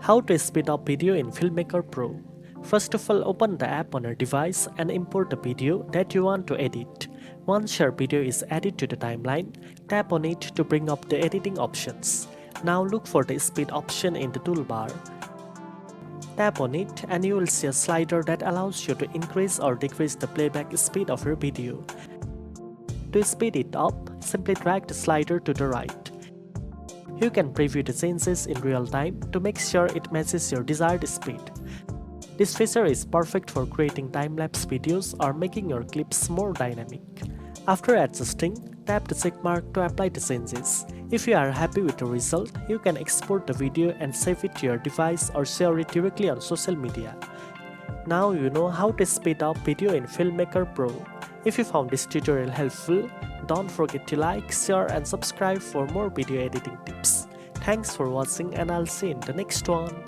How to speed up video in Filmmaker Pro. First of all, open the app on your device and import the video that you want to edit. Once your video is added to the timeline, tap on it to bring up the editing options. Now look for the speed option in the toolbar. Tap on it and you will see a slider that allows you to increase or decrease the playback speed of your video. To speed it up, simply drag the slider to the right. You can preview the changes in real time to make sure it matches your desired speed. This feature is perfect for creating time-lapse videos or making your clips more dynamic. After adjusting, tap the checkmark to apply the changes. If you are happy with the result, you can export the video and save it to your device or share it directly on social media. Now you know how to speed up video in Filmmaker Pro. If you found this tutorial helpful, don't forget to like, share and subscribe for more video editing tips. Thanks for watching and I'll see you in the next one.